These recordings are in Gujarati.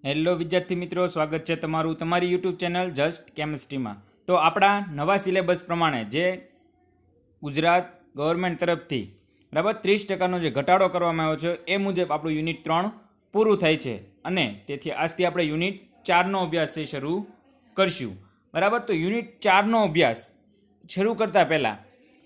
હેલો વિદ્યાર્થી મિત્રો, સ્વાગત છે તમારું તમારી યુટ્યુબ ચેનલ જસ્ટ કેમિસ્ટ્રીમાં। તો આપણા નવા સિલેબસ પ્રમાણે જે ગુજરાત ગવર્મેન્ટ તરફથી બરાબર 30%નો જે ઘટાડો કરવામાં આવ્યો છે એ મુજબ આપણું યુનિટ 3 પૂરું થાય છે અને તેથી આજથી આપણે યુનિટ 4નો અભ્યાસ શરૂ કરશું બરાબર। તો યુનિટ 4નો અભ્યાસ શરૂ કરતાં પહેલાં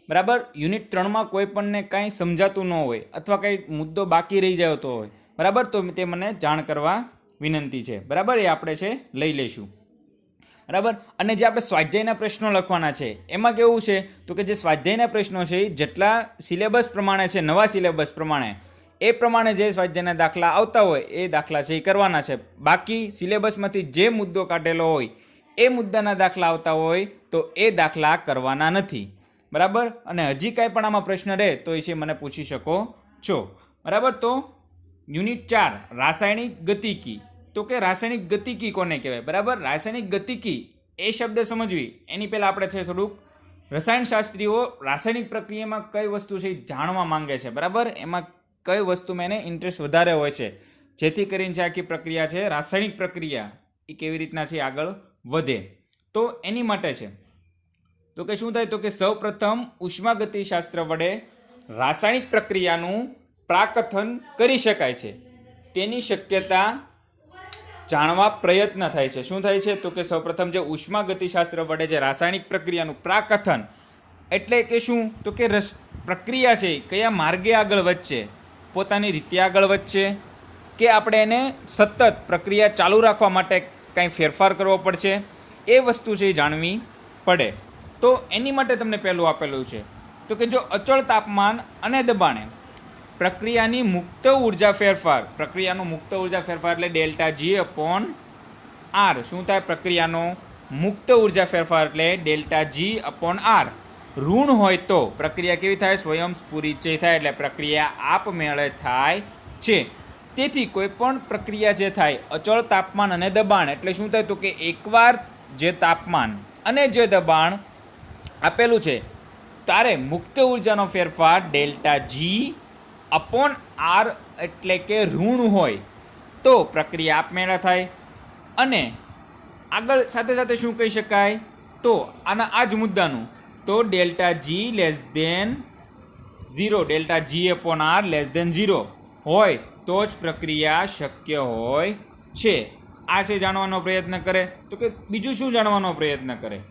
બરાબર યુનિટ 3માં કોઈ પણને કાંઈ સમજાતું ન હોય અથવા કંઈ મુદ્દો બાકી રહી જતો હોય બરાબર, તો તે મને જાણ કરવા વિનંતી છે બરાબર। એ આપણે છે લઈ લઈશું બરાબર। અને જે આપણે સ્વાધ્યાયના પ્રશ્નો લખવાના છે એમાં કેવું છે તો કે જે સ્વાધ્યાયના પ્રશ્નો છે એ જેટલા સિલેબસ પ્રમાણે છે, નવા સિલેબસ પ્રમાણે એ પ્રમાણે જે સ્વાધ્યાયના દાખલા આવતા હોય એ દાખલા છે એ કરવાના છે। બાકી સિલેબસમાંથી જે મુદ્દો કાઢેલો હોય એ મુદ્દાના દાખલા આવતા હોય તો એ દાખલા કરવાના નથી બરાબર। અને હજી કાંઈ પણ આમાં પ્રશ્ન રહે તો એ છે મને પૂછી શકો છો બરાબર। તો યુનિટ 4 રાસાયણિક ગતિકી, તો કે રાસાયણિક ગતિકી કોને કહેવાય બરાબર। રાસાયણિક ગતિકી એ શબ્દ સમજવી એની પહેલાં આપણે થોડુંક રસાયણશાસ્ત્રીઓ રાસાયણિક પ્રક્રિયામાં કઈ વસ્તુ છે એ જાણવા માંગે છે બરાબર, એમાં કઈ વસ્તુમાં એને ઇન્ટરેસ્ટ વધારે હોય છે, જેથી કરીને જે આખી પ્રક્રિયા છે રાસાયણિક પ્રક્રિયા એ કેવી રીતના છે આગળ વધે। તો એની માટે છે તો કે શું થાય તો કે સૌ પ્રથમ ઉષ્માગતિશાસ્ત્ર વડે રાસાયણિક પ્રક્રિયાનું પ્રાકથન કરી શકાય છે, તેની શક્યતા જાણવા પ્રયત્ન થાય છે। શું થાય છે તો કે સૌપ્રથમ જે ઉષ્માગતિશાસ્ત્ર વડે જે રાસાયણિક પ્રક્રિયાનું પ્રાકથન એટલે કે શું તો કે પ્રક્રિયા છે કયા માર્ગે આગળ વધશે, પોતાની રીતે આગળ વધશે કે આપણે એને સતત પ્રક્રિયા ચાલુ રાખવા માટે કાંઈ ફેરફાર કરવો પડશે, એ વસ્તુ છે એ જાણવી પડે। તો એની માટે તમને પહેલું આપેલું છે તો કે જો અચળ તાપમાન અને દબાણે પ્રક્રિયાની મુક્ત ઉર્જા ફેરફાર, પ્રક્રિયાનો મુક્ત ઉર્જા ફેરફાર એટલે ડેલ્ટા જી અપોન આર, શું થાય પ્રક્રિયાનો મુક્ત ઉર્જા ફેરફાર એટલે ડેલ્ટા જી અપોન આર ઋણ હોય તો પ્રક્રિયા કેવી થાય, સ્વયંસ્ફુરિત થાય એટલે પ્રક્રિયા આપમેળે થાય છે। તેથી કોઈ પણ પ્રક્રિયા જે થાય અચળ તાપમાન અને દબાણ એટલે શું થાય તો કે એકવાર જે તાપમાન અને જે દબાણ આપેલું છે તારે મુક્ત ઉર્જાનો ફેરફાર ડેલ્ટા જી અપોન આર એટલે કે ઋણ હોય તો પ્રક્રિયા આપમેળે થાય। અને આગળ સાથે સાથે શું કહી શકાય તો આના આ જ મુદ્દાનું તો delta G less than 0, delta G upon R less than 0 હોય તો જ પ્રક્રિયા શક્ય હોય છે। આ છે જાણવાનો પ્રયત્ન કરે તો કે બીજું શું જાણવાનો પ્રયત્ન કરે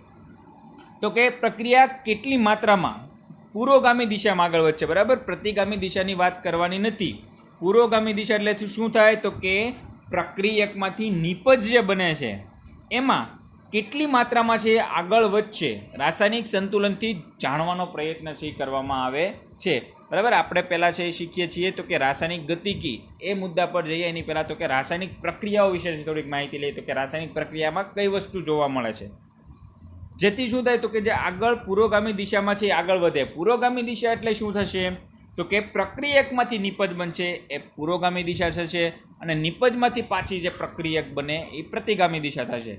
તો કે પ્રક્રિયા કેટલી માત્રામાં પુરોગામી દિશામાં આગળ વધશે બરાબર, પ્રતિગામી દિશાની વાત કરવાની નથી। પુરોગામી દિશા એટલે શું થાય તો કે પ્રક્રિયકમાંથી નિપજ જે બને છે એમાં કેટલી માત્રામાં છે આગળ વધશે, રાસાયણિક સંતુલનથી જાણવાનો પ્રયત્ન છે કરવામાં આવે છે બરાબર। આપણે પહેલાં છે એ શીખીએ છીએ તો કે રાસાયણિક ગતિકી એ મુદ્દા પર જઈએ એની પહેલાં તો કે રાસાયણિક પ્રક્રિયાઓ વિશે થોડીક માહિતી લઈએ તો કે રાસાયણિક પ્રક્રિયામાં કઈ વસ્તુ જોવા મળે છે, જેથી શું થાય તો કે જે આગળ પુરોગામી દિશામાં છે આગળ વધે। પુરોગામી દિશા એટલે શું થશે તો કે પ્રક્રિયકમાંથી નિપજ બનશે એ પુરોગામી દિશા થશે અને નિપજમાંથી પાછી જે પ્રક્રિયક બને એ પ્રતિગામી દિશા થશે।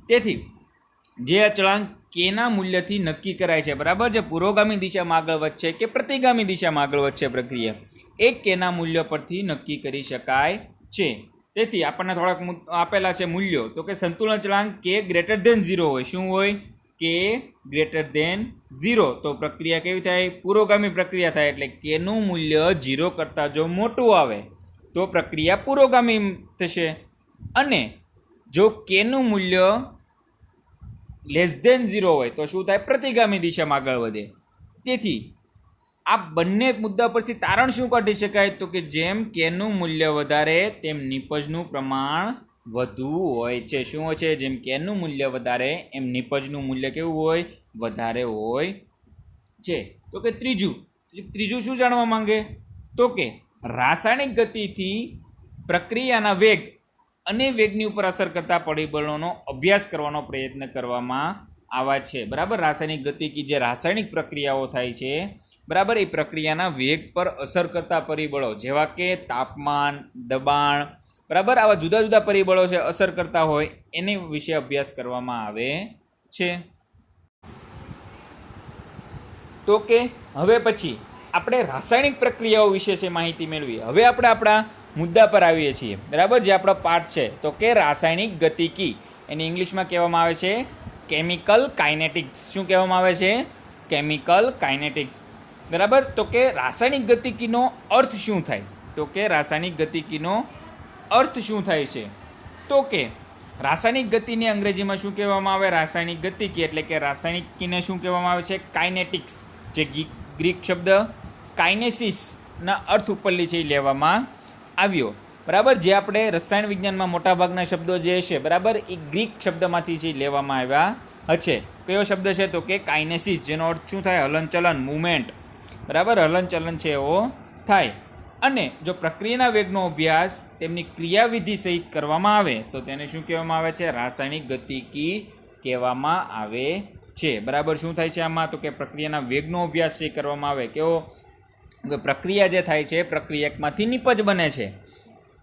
તેથી જે અચળાંક કેના મૂલ્યથી નક્કી કરાય છે બરાબર, જે પુરોગામી દિશામાં આગળ વધશે કે પ્રતિગામી દિશામાં આગળ વધશે પ્રક્રિયા એ કેના મૂલ્ય પરથી નક્કી કરી શકાય છે। તેથી આપણને થોડાક આપેલા છે મૂલ્યો તો કે સંતુલન અચળાંક કે ગ્રેટર ધેન 0 હોય, શું હોય કે ગ્રેટર ધેન 0 તો પ્રક્રિયા કેવી થાય, પુરોગામી પ્રક્રિયા થાય એટલે કેનું મૂલ્ય 0 કરતાં જો મોટું આવે તો પ્રક્રિયા પુરોગામી થશે અને જો કેનું મૂલ્ય લેસ ધેન 0 હોય તો શું થાય પ્રતિગામી દિશામાં આગળ વધે। તેથી આ બંને મુદ્દા પરથી તારણ શું કાઢી શકાય તો કે જેમ કેનું મૂલ્ય વધારે તેમ નિપજનું પ્રમાણ વધુ હોય છે। શું હોય છે, જેમ કેનું મૂલ્ય વધારે એમ નિપજનું મૂલ્ય કેવું હોય વધારે હોય છે। તો કે ત્રીજું શું જાણવા માંગે તો કે રાસાયણિક ગતિથી પ્રક્રિયાના વેગ અને વેગની ઉપર અસર કરતા પરિબળોનો અભ્યાસ કરવાનો પ્રયત્ન કરવામાં આવે છે બરાબર। રાસાયણિક ગતિકી જે રાસાયણિક પ્રક્રિયાઓ થાય છે બરાબર, એ પ્રક્રિયાના વેગ પર અસર કરતા પરિબળો જેવા કે તાપમાન, દબાણ બરાબર, આવા જુદા જુદા પરિબળો છે અસર કરતા હોય એની વિશે અભ્યાસ કરવામાં આવે છે। તો કે હવે પછી આપણે રાસાયણિક પ્રક્રિયાઓ વિશે છે માહિતી મેળવી। હવે આપણે આપણા મુદ્દા પર આવીએ છીએ, બરાબર. જે આપણો પાઠ છે તો કે રાસાયણિક ગતિકી, એને ઇંગ્લિશમાં કહેવામાં આવે છે કેમિકલ કાઇનેટિક્સ. શું કહેવામાં આવે છે? કેમિકલ કાઇનેટિક્સ, બરાબર. તો કે રાસાયણિક ગતિકીનો અર્થ શું થાય? તો કે રાસાયણિક ગતિકીનો અર્થ શું થાય છે? તો કે રાસાયણિક ગતિને અંગ્રેજીમાં શું કહેવામાં આવે? રાસાયણિક ગતિકી એટલે કે રાસાયણિકને શું કહેવામાં આવે છે? કાઇનેટિક્સ. જે ગ્રીક શબ્દ કાઇનેસિસના અર્થ ઉપરથી છે લેવામાં આવ્યો, બરાબર. જે આપણે રસાયણ વિજ્ઞાનમાં મોટાભાગના શબ્દો જે છે, બરાબર, એ ગ્રીક શબ્દમાંથી છે લેવામાં આવ્યા છે. કયો શબ્દ છે? તો કે કાઇનેસિસ, જેનો અર્થ શું થાય? હલનચલન, મુવમેન્ટ, બરાબર. હલનચલન છે એવો થાય. અને જો પ્રક્રિયાના વેગનો અભ્યાસ તેમની ક્રિયાવિધિ સહિત કરવામાં આવે તો તેને શું કહેવામાં આવે છે? રાસાયણિક ગતિકી કહેવામાં આવે છે, બરાબર. શું થાય છે આમાં? તો કે પ્રક્રિયાના વેગનો અભ્યાસ છે કરવામાં આવે. કેવો? પ્રક્રિયા જે થાય છે, પ્રક્રિયકમાંથી નિપજ બને છે,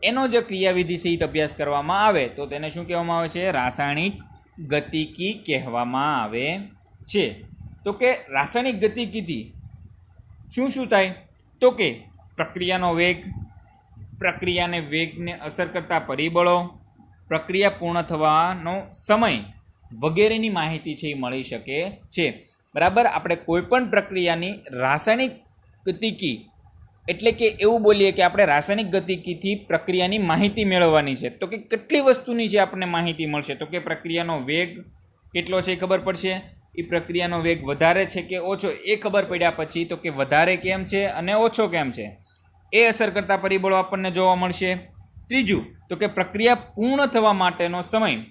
એનો જે ક્રિયાવિધિ સહિત અભ્યાસ કરવામાં આવે તો તેને શું કહેવામાં આવે છે? રાસાયણિક ગતિકી કહેવામાં આવે છે. તો કે રાસાયણિક ગતિકીથી શું શું થાય? તો કે પ્રક્રિયાનો વેગ, પ્રક્રિયાને વેગને અસર કરતા પરિબળો, પ્રક્રિયા પૂર્ણ થવાનો સમય વગેરેની માહિતી છે એ મળી શકે છે, બરાબર. આપણે કોઈપણ પ્રક્રિયાની રાસાયણિક ગતિકી એટલે કે એવું બોલીએ કે આપણે રાસાયણિક ગતિકીથી પ્રક્રિયાની માહિતી મેળવવાની છે. તો કે કેટલી વસ્તુની છે આપણને માહિતી મળશે? તો કે પ્રક્રિયાનો વેગ કેટલો છે એ ખબર પડશે. એ પ્રક્રિયાનો વેગ વધારે છે કે ઓછો એ ખબર પડ્યા પછી તો કે વધારે કેમ છે અને ઓછો કેમ છે એ અસર કરતા પરિબળો આપણને જોવા મળશે. ત્રીજું, તો કે પ્રક્રિયા પૂર્ણ થવા માટેનો સમય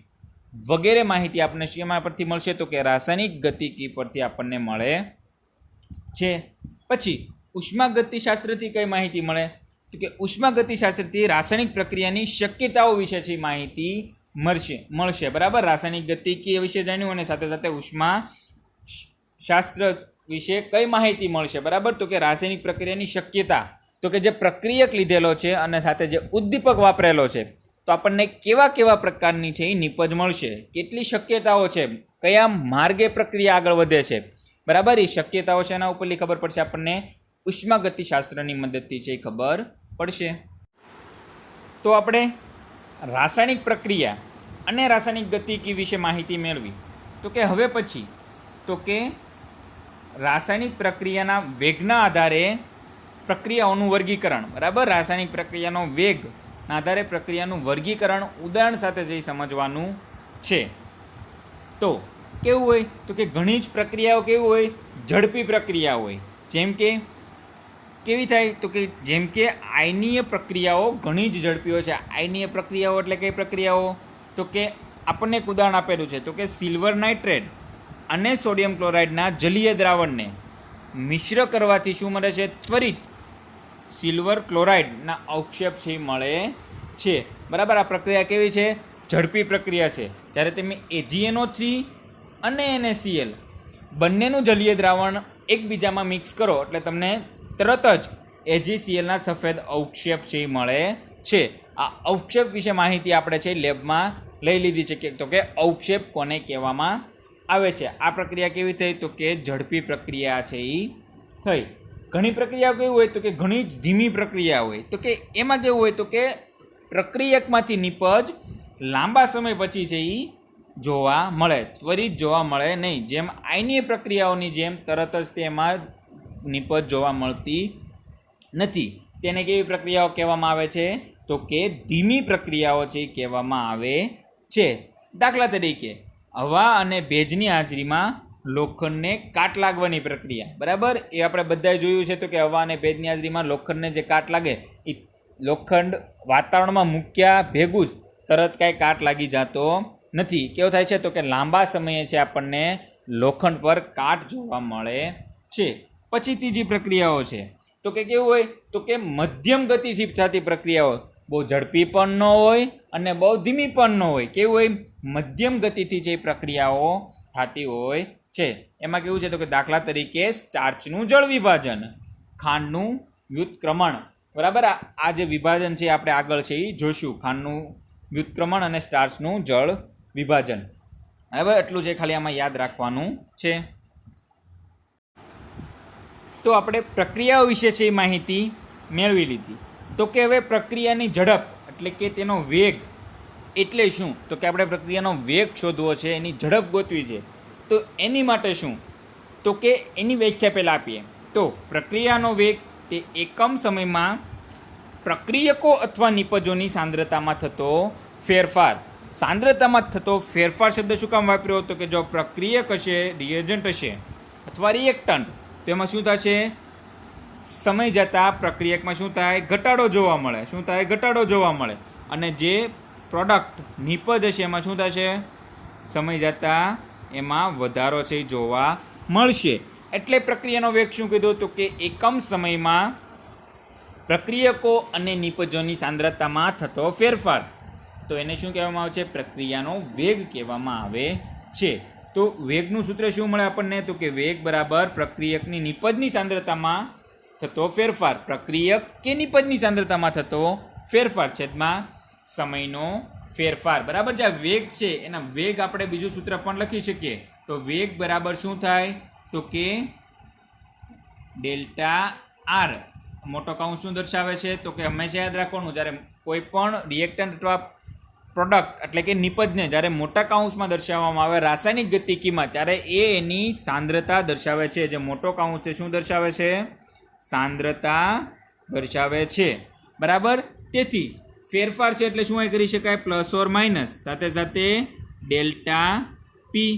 વગેરે માહિતી આપણને શેમાં પરથી મળશે? તો કે રાસાયણિક ગતિકી પરથી આપણને મળે છે. પછી ઉષ્માગતિશાસ્ત્રથી કઈ માહિતી મળે? તો કે ઉષ્માગતિશાસ્ત્રથી રાસાયણિક પ્રક્રિયાની શક્યતાઓ વિશે છે માહિતી મળશે, બરાબર. રાસાયણિક ગતિકી વિશે જાણ્યું અને સાથે સાથે ઉષ્મા શાસ્ત્ર વિશે કઈ માહિતી મળશે? બરાબર. તો કે રાસાયણિક પ્રક્રિયાની શક્યતા, તો કે જે પ્રક્રિયક લીધેલો છે અને સાથે જે ઉદ્દીપક વાપરેલો છે તો આપણને કેવા કેવા પ્રકારની છે એ નિપજ મળશે, કેટલી શક્યતાઓ છે, કયા માર્ગે પ્રક્રિયા આગળ વધે છે, બરાબર. એ શક્યતાઓ છે એના ઉપરથી ખબર પડશે આપણને. ઉષ્માગતિશાસ્ત્રની મદદથી છે એ ખબર પડશે. તો આપણે રાસાયણિક પ્રક્રિયા અને રાસાયણિક ગતિકી વિશે માહિતી મેળવી. તો કે હવે પછી તો કે રાસાયણિક પ્રક્રિયાના વેગના આધારે પ્રક્રિયાઓનું વર્ગીકરણ, બરાબર. રાસાયણિક પ્રક્રિયાનો વેગના આધારે પ્રક્રિયાનું વર્ગીકરણ ઉદાહરણ સાથે જઈ સમજવાનું છે. તો કેવું હોય? તો કે ઘણી જ પ્રક્રિયાઓ કેવું હોય? ઝડપી પ્રક્રિયા હોય. જેમ કે કેવી થાય? તો કે જેમ કે આયનીય પ્રક્રિયાઓ ઘણી જ ઝડપી હોય છે. આયનીય પ્રક્રિયાઓ એટલે કઈ પ્રક્રિયાઓ? તો કે આપણને એક ઉદાહરણ આપેલું છે. તો કે સિલ્વર નાઇટ્રેટ અને સોડિયમ ક્લોરાઇડના જલીય દ્રાવણને મિશ્ર કરવાથી શું મળે છે? ત્વરિત સિલ્વર ક્લોરાઇડના અવક્ષેપ છે મળે છે, બરાબર. આ પ્રક્રિયા કેવી છે? ઝડપી પ્રક્રિયા છે. જ્યારે તમે AgNO3 અને NaCl બંનેનું જલીય દ્રાવણ એકબીજામાં મિક્સ કરો એટલે તમને તરત જ AgClના સફેદ અવક્ષેપ છે મળે છે. આ અવક્ષેપ વિશે માહિતી આપણે છે લેબમાં લઈ લીધી છે. તો કે અવક્ષેપ કોને કહેવામાં આવે છે? આ પ્રક્રિયા કેવી થઈ? તો કે ઝડપી પ્રક્રિયા છે એ થઈ. ઘણી પ્રક્રિયાઓ કેવી હોય? તો કે ઘણી જ ધીમી પ્રક્રિયા હોય. તો કે એમાં કેવું હોય? તો કે પ્રક્રિયકમાંથી નિપજ લાંબા સમય પછી છે એ જોવા મળે, ત્વરિત જોવા મળે નહીં. જેમ આયનીય પ્રક્રિયાઓની જેમ તરત જ તેમાં નિપજ જોવા મળતી નથી. તેને કેવી પ્રક્રિયાઓ કહેવામાં આવે છે? તો કે ધીમી પ્રક્રિયાઓ છે કહેવામાં આવે છે. દાખલા તરીકે હવા અને ભેજની હાજરીમાં લોખંડને કાટ લાગવાની પ્રક્રિયા, બરાબર. એ આપણે બધાએ જોયું છે. તો કે હવા અને ભેજની હાજરીમાં લોખંડને જે કાટ લાગે એ લોખંડ વાતાવરણમાં મૂક્યા ભેગું જ તરત કાંઈ કાટ લાગી જતો નથી. કેવું થાય છે? તો કે લાંબા સમયે છે આપણને લોખંડ પર કાટ જોવા મળે છે. પછી ત્રીજી પ્રક્રિયાઓ છે તો કે કેવું હોય? તો કે મધ્યમ ગતિથી થતી પ્રક્રિયાઓ, બહુ ઝડપી પણ ન હોય અને બહુ ધીમી પણ ન હોય. કેવું હોય? મધ્યમ ગતિથી જે પ્રક્રિયાઓ થતી હોય છે. એમાં કેવું છે? તો કે દાખલા તરીકે સ્ટાર્ચનું જળ વિભાજન, ખાંડનું વ્યુત્ક્રમણ, બરાબર. આ જે વિભાજન છે આપણે આગળ છે એ જોઈશું. ખાંડનું વ્યુત્ક્રમણ અને સ્ટાર્ચનું જળ વિભાજન, બરાબર. એટલું છે ખાલી આમાં યાદ રાખવાનું છે. તો આપણે પ્રક્રિયાઓ વિશે છે એ માહિતી મેળવી લીધી, તો કે હવે પ્રક્રિયાની ઝડપ એટલે કે તેનો વેગ એટલે શું? તો કે આપણે પ્રક્રિયાનો વેગ શોધવો છે, એની ઝડપ ગોતવી છે. તો એની માટે શું? તો કે એની વ્યાખ્યા પહેલાં આપીએ. તો પ્રક્રિયાનો વેગ તે એકમ સમયમાં પ્રક્રિયકો અથવા નિપજોની સાંદ્રતામાં થતો ફેરફાર. સાંદ્રતામાં થતો ફેરફાર શબ્દ શું કામ વાપર્યો? તો કે જો પ્રક્રિયક હશે, રિએજન્ટ હશે અથવા રિએક્ટન્ટ, તો એમાં શું થશે? સમય જતાં પ્રક્રિયકમાં શું થાય? ઘટાડો જોવા મળે. શું થાય? ઘટાડો જોવા મળે. અને જે પ્રોડક્ટ નિપજ હશે એમાં શું થશે? સમય જતાં એમાં વધારો છે એ જોવા મળશે. એટલે પ્રક્રિયાનો વેગ શું કીધું? તો કે એકમ સમયમાં પ્રક્રિયકો અને નિપજોની સાંદ્રતામાં થતો ફેરફાર. તો એને શું કહેવામાં આવે છે? પ્રક્રિયાનો વેગ કહેવામાં આવે છે. તો વેગનું સૂત્ર શું મળે આપણને? તો કે વેગ બરાબર પ્રક્રિયકની નિપજની સાંદ્રતામાં થતો ફેરફાર, પ્રક્રિયક કે નિપજની સાંદ્રતામાં થતો ફેરફાર છેદમાં સમયનો ફેરફાર. બરાબર. જે વેગ છે એના વેગ આપણે બીજું સૂત્ર પણ લખી શકીએ. તો વેગ બરાબર શું થાય? તો કે ડેલ્ટા આર. મોટો કૌંસ શું દર્શાવે છે? તો કે હંમેશા યાદ રાખવાનું, જ્યારે કોઈ પણ રિએક્ટન્ટ અથવા પ્રોડક્ટ એટલે કે નિપજને જ્યારે મોટા કૌંસમાં દર્શાવવામાં આવે રાસાયણિક ગતિકીમાં, ત્યારે એ એની સાંદ્રતા દર્શાવે છે. જે મોટો કૌંસ છે શું દર્શાવે છે? સાંદ્રતા દર્શાવે છે. બરાબર. તેથી ફેરફાર છે એટલે શું કરી શકાય? પ્લસ ઓર માઇનસ સાથે સાથે ડેલ્ટા પી.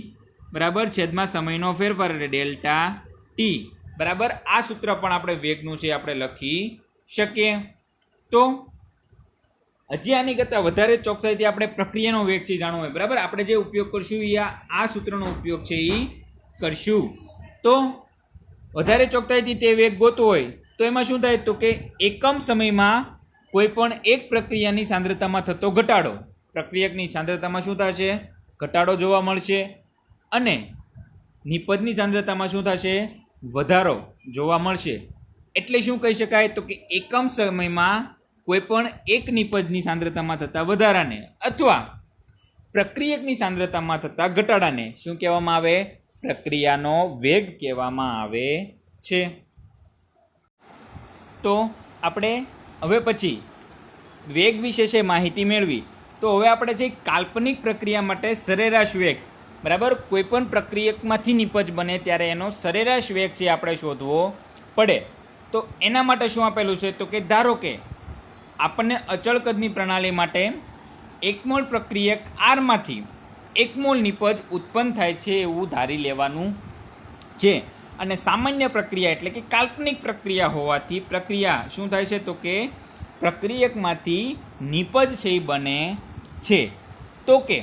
બરાબર. છેદમાં સમયનો ફેરફાર એટલે ડેલ્ટા ટી. બરાબર. આ સૂત્ર પણ આપણે વેગનું છે આપણે લખી શકીએ. તો હજી આની કરતાં વધારે ચોકસાઈથી આપણે પ્રક્રિયાનો વેગ છે જાણવો હોય. બરાબર. આપણે જે ઉપયોગ કરશું એ આ સૂત્રનો ઉપયોગ છે એ કરશું. તો વધારે ચોકસાઈથી તે વેગ ગોતવો હોય તો એમાં શું થાય? તો કે એકમ સમયમાં કોઈ પણ એક પ્રક્રિયાની સાંદ્રતામાં થતો ઘટાડો, પ્રક્રિયકની સાંદ્રતામાં શું થશે? ઘટાડો જોવા મળશે. અને નિપજની સાંદ્રતામાં શું થશે? વધારો જોવા મળશે. એટલે શું કહી શકાય? તો કે એકમ સમયમાં કોઈ પણ એક નિપજની સાંદ્રતામાં થતા વધારાને અથવા પ્રક્રિયકની સાંદ્રતામાં થતા ઘટાડાને શું કહેવામાં આવે? પ્રક્રિયાનો વેગ કહેવામાં આવે છે. તો આપણે હવે પછી વેગ વિશે છે માહિતી મેળવી. તો હવે આપણે છે કાલ્પનિક પ્રક્રિયા માટે સરેરાશ વેગ. બરાબર. કોઈ પણ પ્રક્રિયકમાંથી નિપજ બને ત્યારે એનો સરેરાશ વેગ છે આપણે શોધવો પડે. તો એના માટે શું આપેલું છે? તો કે ધારો કે આપણને અચળ કદની પ્રણાલી માટે 1 મોલ પ્રક્રિયક આરમાંથી 1 મોલ નિપજ ઉત્પન્ન થાય છે એવું ધારી લેવાનું છે. અને સામાન્ય પ્રક્રિયા એટલે કે કાલ્પનિક પ્રક્રિયા હોવાથી પ્રક્રિયા શું થાય છે? તો કે પ્રક્રિયકમાંથી નિપજ છે એ બને છે. તો કે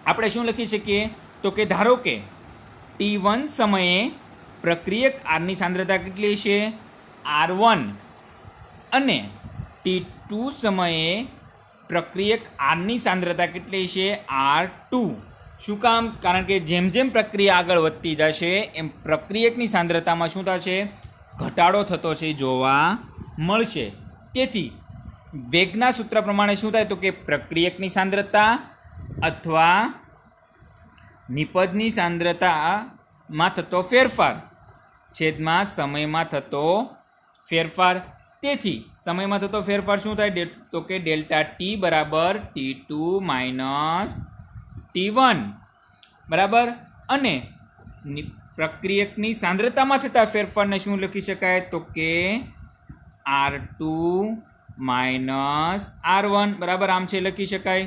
આપણે શું લખી શકીએ? તો કે ધારો કે T1 સમયે પ્રક્રિયક આરની સાંદ્રતા કેટલી છે? R1. અને T2 સમયે પ્રક્રિયક આરની સાંદ્રતા કેટલી છે? R2. શું કામ? કારણ કે જેમ જેમ પ્રક્રિયા આગળ વધતી જશે એમ પ્રક્રિયકની સાંદ્રતામાં શું થશે? ઘટાડો થતો છે જોવા મળશે. તેથી વેગના સૂત્ર પ્રમાણે શું થાય? તો કે પ્રક્રિયકની સાંદ્રતા અથવા નિપજની સાંદ્રતામાં થતો ફેરફાર છેદમાં સમયમાં થતો ફેરફાર. તેથી સમયમાં થતો ફેરફાર શું થાય? તો કે ડેલ્ટા ટી બરાબર T2 માઇનસ T1. બરાબર. અને પ્રક્રિયકની સાંદ્રતામાં થતા ફેરફારને શું લખી શકાય? તો કે R2 માઇનસ R1. બરાબર. આમ છે લખી શકાય.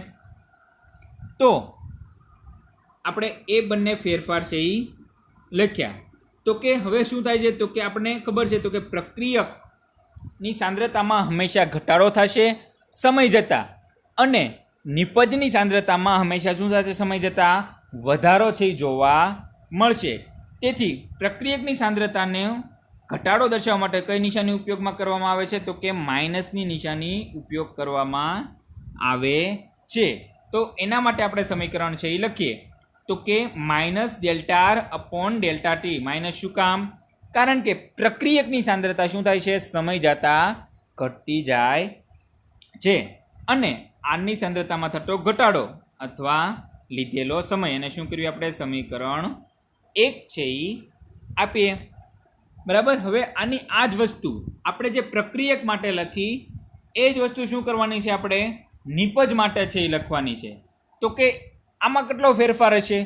તો આપણે એ બંને ફેરફાર છે એ લખ્યા. તો કે હવે શું થાય છે? તો કે આપણને ખબર છે તો કે પ્રક્રિયકની સાંદ્રતામાં હંમેશા ઘટાડો થશે સમય જતાં, અને નિપજની સાંદ્રતામાં હંમેશા શું થશે? સમય જતાં વધારો છે જોવા મળશે. તેથી પ્રક્રિયકની સાંદ્રતાને ઘટાડો દર્શાવવા માટે કઈ નિશાની ઉપયોગમાં કરવામાં આવે છે? તો કે માઇનસની નિશાની ઉપયોગ કરવામાં આવે છે. તો એના માટે આપણે સમીકરણ છે એ લખીએ. તો કે minus delta R upon delta T. Minus શું કામ? કારણ કે પ્રક્રિયકની સાંદ્રતા શું થાય છે? સમય જતાં ઘટતી જાય છે. અને આરની સાંદ્રતામાં થતો ઘટાડો અથવા લીધેલો સમય, અને શું કર્યું આપણે? સમીકરણ 1 છે એ આપીએ. બરાબર. હવે આની આ જ વસ્તુ આપણે જે પ્રક્રિયક માટે લખી એ જ વસ્તુ શું કરવાની છે આપણે નિપજ માટે છે એ લખવાની છે. તો કે આમાં કેટલો ફેરફાર હશે?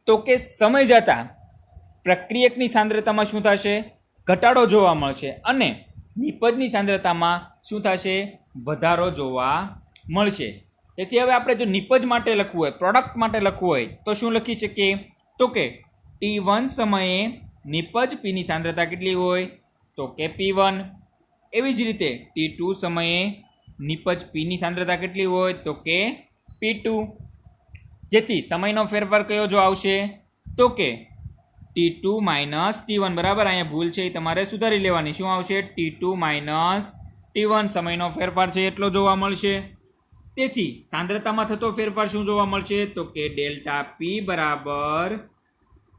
તો કે સમય જતાં પ્રક્રિયકની સાંદ્રતામાં શું થશે? ઘટાડો જોવા મળશે અને નિપજની સાંદ્રતામાં શું થશે? વધારો જોવા મળશે. તેથી હવે આપણે જો નિપજ માટે લખવું હોય, પ્રોડક્ટ માટે લખવું હોય તો શું લખી શકીએ? તો કે T1 સમયે નિપજ પીની સાંદ્રતા કેટલી હોય? તો કે P1. એવી જ રીતે T2 સમયે નિપજ પીની સાંદ્રતા કેટલી હોય? તો કે P2. જેથી સમયનો ફેરફાર કયો જો આવશે? તો કે T2 માઇનસ T1. બરાબર, અહીંયા ભૂલ છે એ તમારે સુધારી લેવાની. શું આવશે? T2 minus T1. સમયનો ફેરફાર છે એટલો જોવા મળશે. તેથી સાંદ્રતામાં થતો ફેરફાર શું જોવા મળશે? તો કે ડેલ્ટા P બરાબર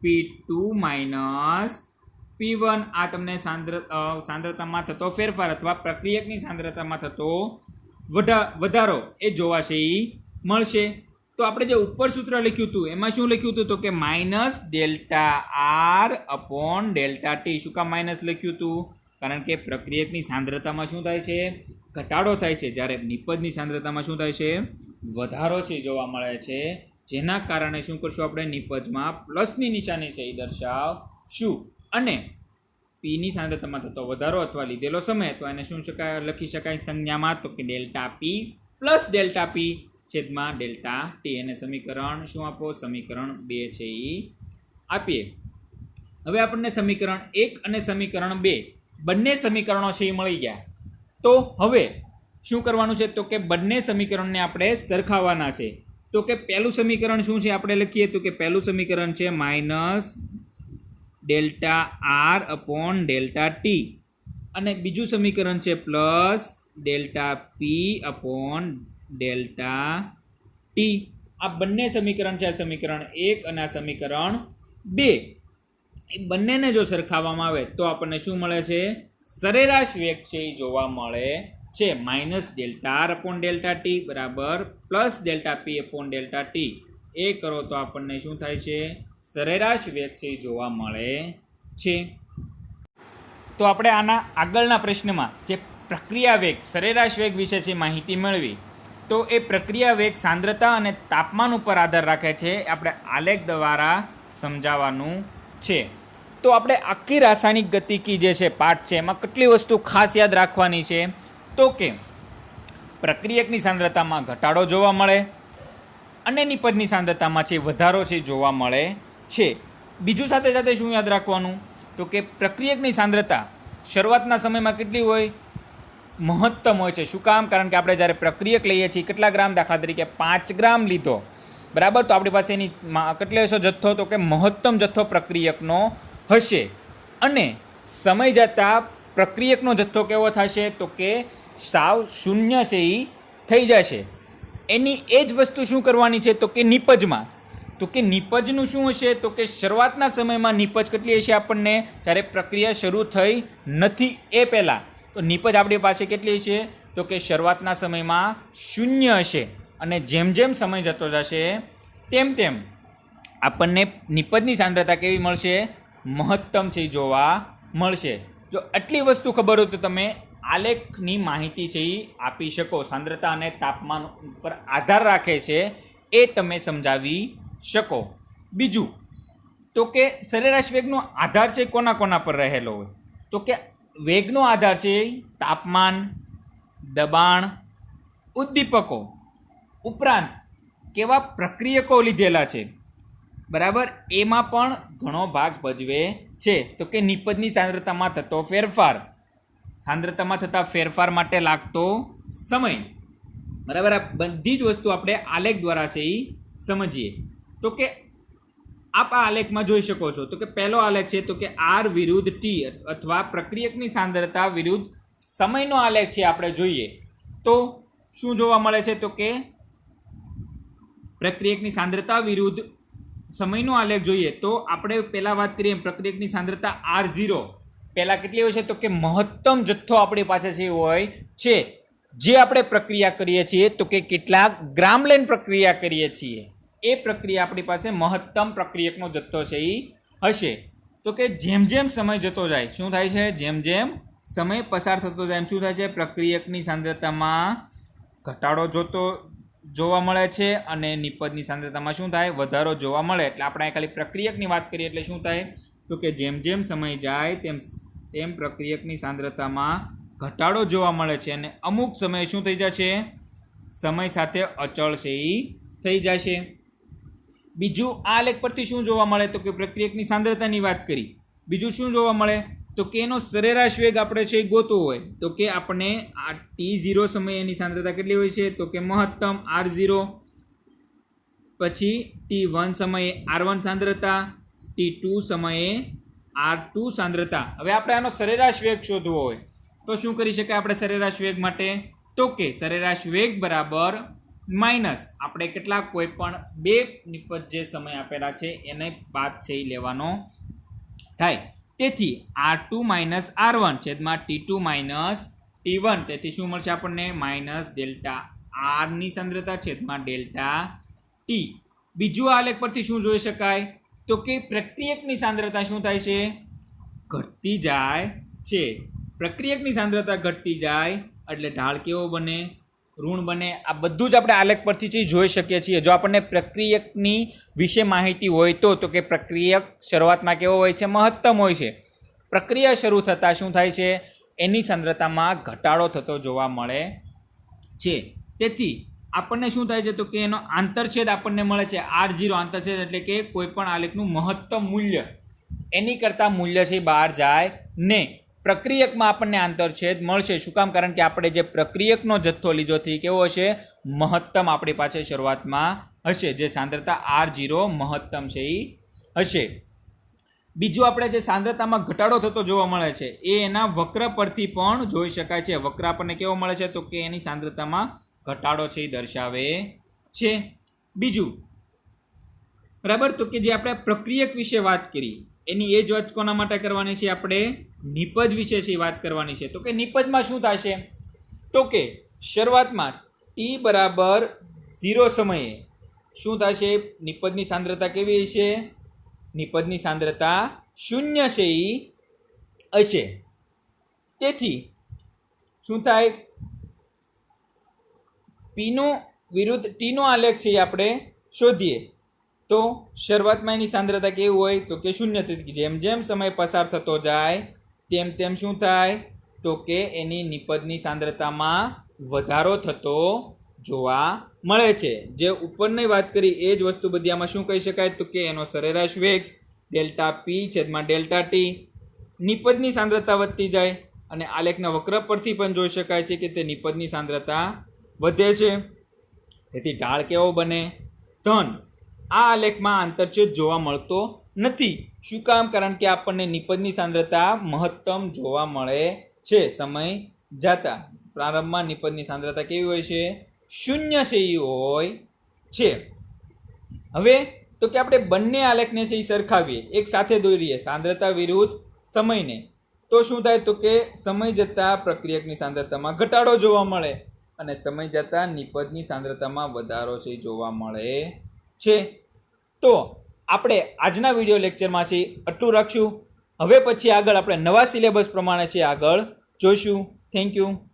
P2 માઇનસ P1. આ તમને સાંદ્રતામાં થતો ફેરફાર અથવા પ્રક્રિયકની સાંદ્રતામાં થતો વધારો એ જોવાશે એ મળશે. તો આપણે જે ઉપર સૂત્ર લખ્યું હતું એમાં શું લખ્યું હતું? તો કે minus delta R upon delta T. શું કામ માઇનસ લખ્યું હતું? કારણ કે પ્રક્રિયકની સાંદ્રતામાં શું થાય છે? ઘટાડો થાય છે, જ્યારે નિપજની સાંદ્રતામાં શું થાય છે? વધારો છે જોવા મળે છે. જેના કારણે શું કરશું આપણે? નિપજમાં પ્લસની નિશાની છે એ દર્શાવશું. અને પીની સાંદ્રતામાં થતો વધારો અથવા લીધેલો સમય, તો એને શું લખી શકાય સંજ્ઞામાં? તો કે ડેલ્ટા પી પ્લસ ડેલ્ટા પી છેદમાં ડેલ્ટા ટી. એને સમીકરણ શું આપો? સમીકરણ 2 છે એ આપીએ. હવે આપણને સમીકરણ 1 અને સમીકરણ 2 બંને સમીકરણો છે એ મળી ગયા. તો હવે શું કરવાનું છે? તો કે બંને સમીકરણને આપણે સરખાવવાના છે. તો કે પહેલું સમીકરણ શું છે આપણે લખીએ? તો કે પહેલું સમીકરણ છે minus delta R upon delta T અને બીજું સમીકરણ છે plus delta P upon delta T. આ બંને સમીકરણ છે, આ સમીકરણ 1 અને આ સમીકરણ 2. એ બંનેને જો સરખાવવામાં આવે તો આપણને શું મળે છે? સરેરાશ વેગ છે એ જોવા મળે છે. Minus delta R upon delta T બરાબર plus delta P upon delta T. એ કરો તો આપણને શું થાય છે? સરેરાશ વેગ છે એ જોવા મળે છે. તો આપણે આના આગળના પ્રશ્નમાં જે પ્રક્રિયા વેગ, સરેરાશ વેગ વિશે છે માહિતી મેળવી. તો એ પ્રક્રિયા વેગ સાંદ્રતા અને તાપમાન ઉપર આધાર રાખે છે. આપણે આલેખ દ્વારા સમજાવવાનું છે. તો આપણે આખી રાસાયણિક ગતિકી જે છે પાઠ છે એમાં કેટલી વસ્તુ ખાસ યાદ રાખવાની છે? તો કે પ્રક્રિયકની સાંદ્રતામાં ઘટાડો જોવા મળે અને નિપજની સાંદ્રતામાં છે વધારો છે જોવા મળે છે. બીજું સાથે સાથે શું યાદ રાખવાનું? તો કે પ્રક્રિયકની સાંદ્રતા શરૂઆતના સમયમાં કેટલી હોય? મહત્તમ હોય છે. શું કામ? કારણ કે આપણે જ્યારે પ્રક્રિયક લઈએ છીએ કેટલા ગ્રામ? દાખલા તરીકે 5 ગ્રામ લીધો, બરાબર, તો આપણી પાસે એની કેટલો હશે જથ્થો? તો કે મહત્તમ જથ્થો પ્રક્રિયકનો હશે. અને સમય જતાં પ્રક્રિયકનો જથ્થો કેવો થશે? તો કે સાવ શૂન્ય છે એ થઈ જશે. એની એ જ વસ્તુ શું કરવાની છે? તો કે નિપજમાં. તો કે નિપજનું શું હશે? તો કે શરૂઆતના સમયમાં નિપજ કેટલી હશે આપણને? જ્યારે પ્રક્રિયા શરૂ થઈ નથી એ પહેલાં. તો નિપજ આપણી પાસે કેટલી છે? તો કે શરૂઆતના સમયમાં શૂન્ય હશે. અને જેમ જેમ સમય જતો જશે તેમ તેમ આપણને નિપજની સાંદ્રતા કેવી મળશે? મહત્તમ છે જોવા મળશે. જો આટલી વસ્તુ ખબર હોય તો તમે આલેખની માહિતી છે એ આપી શકો. સાંદ્રતા અને તાપમાન ઉપર આધાર રાખે છે એ તમે સમજાવી શકો. બીજું તો કે સરેરાશ વેગનો આધાર છે કોના કોના પર રહેલો હોય? તો કે વેગનો આધાર છે તાપમાન, દબાણ, ઉદ્દીપકો, ઉપરાંત કેવા પ્રક્રિયકો લીધેલા છે, બરાબર, એમાં પણ ઘણો ભાગ ભજવે છે. તો કે નિપજની સાંદ્રતામાં થતો ફેરફાર, સાંદ્રતામાં થતા ફેરફાર માટે લાગતો સમય, બરાબર, આ બધી જ વસ્તુ આપણે આલેખ દ્વારા છે એ સમજીએ. તો કે આપ આ આલેખમાં જોઈ શકો છો. તો કે પહેલો આલેખ છે તો કે આર વિરુદ્ધ ટી અથવા પ્રક્રિયકની સાંદ્રતા વિરુદ્ધ સમયનો આલેખ છે આપણે જોઈએ તો શું જોવા મળે છે? તો કે પ્રક્રિયકની સાંદ્રતા વિરુદ્ધ સમયનો આલેખ જોઈએ તો આપણે પહેલા વાત કરીએ પ્રક્રિયકની સાંદ્રતા R0 પહેલા કેટલી હોય છે? તો કે મહત્તમ જથ્થો આપણી પાસે છે હોય છે જે આપણે પ્રક્રિયા કરીએ છીએ તો કે કેટલાક ગ્રામ લઈને પ્રક્રિયા કરીએ છીએ એ પ્રક્રિયા આપણી પાસે મહત્તમ પ્રક્રિયકનો જથ્થો છે એ હશે. તો કે જેમ જેમ સમય જતો જાય શું થાય છે? જેમ જેમ સમય પસાર થતો જાય એમ શું થાય છે, પ્રક્રિયકની સાંદ્રતામાં ઘટાડો જોવા મળે છે અને નિપજની સાંદ્રતામાં શું થાય, વધારો જોવા મળે. એટલે આપણે અહીં ખાલી પ્રક્રિયકની વાત કરીએ એટલે શું થાય તો કે જેમ જેમ સમય જાય તેમ પ્રક્રિયકની સાંદ્રતામાં ઘટાડો જોવા મળે છે અને અમુક સમયે શું થઈ જશે, સમય સાથે અચળ છે એ થઈ જશે. બીજું આ આલેખ પરથી શું જોવા મળે તો કે પ્રક્રિયકની સાંદ્રતાની વાત કરી. બીજું શું જોવા મળે તો કે એનો સરેરાશ વેગ આપણે છે એ ગોતવો હોય તો કે આપણે આ t0 સમયે એની સાંદ્રતા કેટલી હોય છે તો કે મહત્તમ r0, પછી t1 સમયે r1 સાંદ્રતા, t2 સમયે r2 સાંદ્રતા. હવે આપણે આનો સરેરાશ વેગ શોધવો હોય તો શું કરી શકાય આપણે સરેરાશ વેગ માટે તો કે સરેરાશ વેગ બરાબર માઇનસ આપણે કેટલાક કોઈ પણ બે નિપજ જે સમય આપેલા છે એને બાદ છે એ લેવાનો થાય. તેથી r2 માઇનસ r1 છેદમાં t2 માઇનસ t1. તેથી શું મળશે આપણને, માઇનસ ડેલ્ટા r ની સાંદ્રતા છેદમાં ડેલ્ટા t. બીજું આલેખ પરથી શું જોઈ શકાય તો કે પ્રક્રિયકની સાંદ્રતા શું થાય છે, ઘટતી જાય છે. પ્રક્રિયકની સાંદ્રતા ઘટતી જાય એટલે ઢાળ કેવો બને, ઋણ બને. આ બધું જ આપણે આલેખ પરથી જોઈ શકીએ છીએ. જો આપણને પ્રક્રિયકની વિશે માહિતી હોય તો કે પ્રક્રિયક શરૂઆતમાં કેવો હોય છે, મહત્તમ હોય છે. પ્રક્રિયા શરૂ થતાં શું થાય છે, એની સાંદ્રતામાં ઘટાડો થતો જોવા મળે છે. તેથી આપણને શું થાય છે તો કે એનો આંતરછેદ આપણને મળે છે r0. આંતરછેદ એટલે કે કોઈ પણ આલેખનું મહત્તમ મૂલ્ય એની કરતાં મૂલ્ય છે બહાર જાય ને પ્રક્રિયકમાં આપણને આંતરછેદ મળશે. શું કામ, કારણ કે આપણે જે પ્રક્રિયકનો જથ્થો લીધો તે કેવો હશે, મહત્તમ આપણી પાસે શરૂઆતમાં હશે. જે સાંદ્રતા r0 મહત્તમ છે એ હશે. બીજું આપણે જે સાંદ્રતામાં ઘટાડો થતો જોવા મળે છે એ એના વક્ર પરથી પણ જોઈ શકાય છે. વક્ર આપણને કેવો મળે છે તો કે એની સાંદ્રતામાં ઘટાડો છે એ દર્શાવે છે. બીજું બરાબર તો કે જે આપણે પ્રક્રિયક વિશે વાત કરી એની એ જ વાત કોના માટે કરવાની છે, આપણે નિપજ વિશે વાત કરવાની છે. તો કે નિપજમાં શું થશે તો કે શરૂઆતમાં t બરાબર 0 સમયે શું થશે, નિપજની સાંદ્રતા કેવી હશે, નિપજની સાંદ્રતા 0 છે એ હશે. તેથી શું થાય, પીનો વિરુદ્ધ ટીનો આલેખ છે એ આપણે શોધીએ તો શરૂઆતમાં એની સાંદ્રતા કેવી હોય તો કે 0. તેથી જેમ જેમ સમય પસાર થતો જાય તેમ તેમ શું થાય તો કે એની નિપજની સાંદ્રતામાં વધારો થતો જોવા મળે છે. જે ઉપરની વાત કરી એ જ વસ્તુ બધી આમાં શું કહી શકાય તો કે એનો સરેરાશ વેગ ડેલ્ટા પી છેદમાં ડેલ્ટા ટી. નિપજની સાંદ્રતા વધતી જાય અને આલેખના વક્ર પરથી પણ જોઈ શકાય છે કે તે નિપજની સાંદ્રતા વધે છે. તેથી ઢાળ કેવો બને, ધન. આ આલેખમાં આંતરછેદ જોવા મળતો નથી. શું કામ, કારણ કે આપણને નિપજની સાંદ્રતા મહત્તમ જોવા મળે છે સમય જતા. પ્રારંભમાં નિપજની સાંદ્રતા કેવી હોય છે, 0 છે એ હોય છે. હવે તો કે આપણે બંને આલેખને છે એ સરખાવીએ, એક સાથે દોરીએ સાંદ્રતા વિરુદ્ધ સમયને તો શું થાય તો કે સમય જતાં પ્રક્રિયકની સાંદ્રતામાં ઘટાડો જોવા મળે અને સમય જતાં નિપજની સાંદ્રતામાં વધારો છે જોવા મળે છે. તો આપણે આજના વિડીયો લેક્ચરમાં છે આટલું રાખશું. હવે પછી આગળ આપણે નવા સિલેબસ પ્રમાણે છે આગળ જોઈશું. Thank you.